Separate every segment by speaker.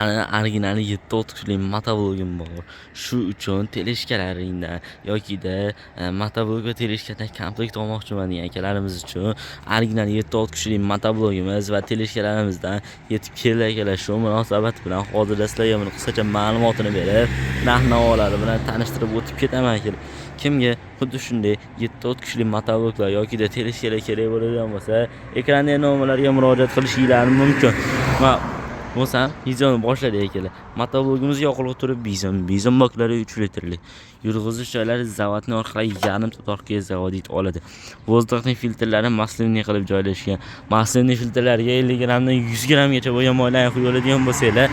Speaker 1: Original 7 tushli motoblogim bor. Shu uchun teleskalaringdan yoki-da motoblogga teleskada komplekt olmoqchiman degan akalarimiz uchun original 7 kuchli motoblogimiz va teleskalarimizdan yetib keldi akalar. Shu munosabat bilan hozirda sizlarga buni qisqacha ma'lumotini berib, narx-navolari bilan tanishtirib o'tib ketaman akalar. Kimga xuddi shunday 7 kuchli motobloglar yoki-da teleskala kerak bo'ladigan bo'lsa, ekrandagi nomerlarga murojaat qilishingiz mumkin. Va bo'lsam, videoni boshladik akalar. Motoblogimiz yoqilg'i turi bizon baklari 3 litrli. Yurg'izish joylari zavodni orqali yarim to'rtga zavodit oladi. Vozduxning filtrlari maslinniy qilib joylashgan. Maslinniy filtrlarga 50 gramdan 100 gramgacha bo'lgan moylarni quyiladigan bo'lsa-lar,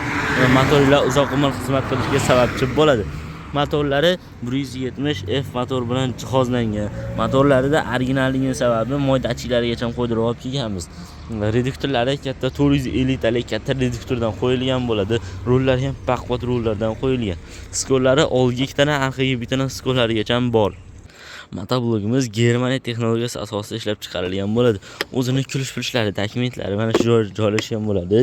Speaker 1: motorlar uzoq umr xizmat qilishiga sababchi bo'ladi. Motorlari 170 F motor bilan jihozlangan. Motorlarida originalligini sababi moydachilarigacha qo'ydirib olib kelganmiz. Reduktorlari katta 450 talik katta reduktordan qo'yilgan bo'ladi. Rullar ham baquvvat rullardan qo'yilgan. Skolari oldiga ikkitadan, orqaga bittadan skollarigacha bor. Motoblogimiz Germaniya texnologiyasi asosida ishlab chiqarilgan bo'ladi. O'zini kulish-pilishlari, dokumentlari mana shu joylashgan bo'ladi.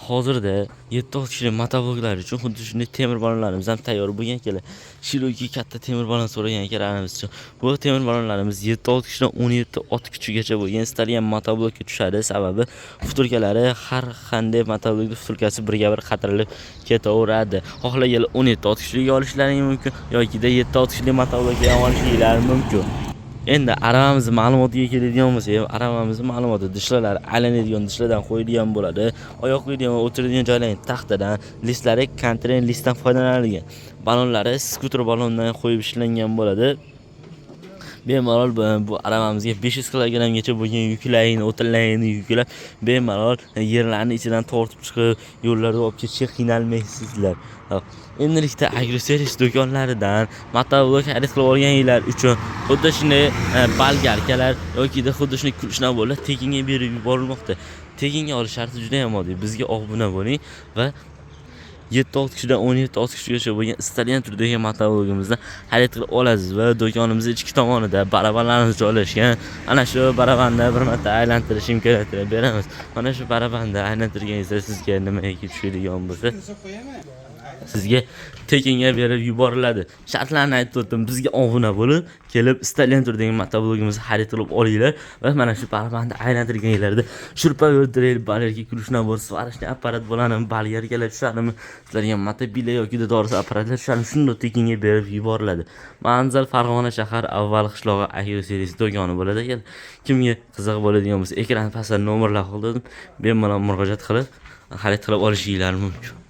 Speaker 1: Hozirda 7 kuchli motobloglar uchun xuddi shunday temir balonlarimiz ham tayyor bo'lgan akalar. Shiroki katta temir balon so'ragan akalarimiz uchun. Bu temir balonlarimiz 7 kuchdan 17 ot kuchigacha bo'lgan istalgan motoblogga tushadi. Sababi futurkalari har qanday motoblogning futurkasi birga-bir qatirilib ketaveradi. Xohlaganlar 17 ot kuchliga olishlari mumkin yoki-da 7 ot kuchli motoblogga ham olishlari mumkin. Endi aravamiz ma'lumotiga keladigan bo'lsak, aravamiz ma'lumoti dishlari aylanadigan dishlardan qo'yilgan bo'ladi. Oyoq qo'yadigan va o'tiradigan joylari taxtadan, listlari kontren listdan foydalanilgan. Balonlari skuter balondan qo'yib ishlangan bo'ladi. Bemalol bu aravamizga 500 kg-gacha bo'lgan yuklarni, o'tinlarni yuklab, bemalol yerlarni ichidan tortib chiqib, yo'llarda olib ketishga qiynalmaysizlar. Endilikda agroservis do'konlaridan motoblog xarid qilib olganinglar uchun xuddi shunday balgarkalar yoki-da xuddi shunday kuchnabollar tekinga berib yuborilmoqda. Tekinga olish sharti juda ham oddiy. Bizga obuna bo'ling va 7 kishidan 17 kishigacha bo'lgan istalgan turdagi motoblogimizni xarid qilib olasiz va do'konimizning ichki tomonida barabanlarimiz joylashgan. Ana shu barabanda bir marta aylantirish imkoniyatini beramiz. Mana shu barabanda aylantirganingizda sizga nimaga tushadigan bo'lsa, sizga tekinga berib yuboriladi. Shartlarni aytib o'tdim. Bizga obuna bo'lib, kelib istalgan turdagi motoblogimizni xarid qilib olinglar va mana shu barabanda aylantirganinglarda shurpa o'ldirib, balgarga kulishna bo'lsa, svarishni apparat bo'ladi, balgargalar tushadimi, sizlarga motobila yoki dorisi apparatlar tushadi, shunday tekinga berib yuboriladi. Manzil Farg'ona shahar avval qishlog'i agroservis do'koni bo'ladi ekan. Kimga qiziq bo'ladigan bo'lsa, ekran pastda nomerlar qoldirdim, bemalol murojaat qilib xarid qilib olishingiz mumkin.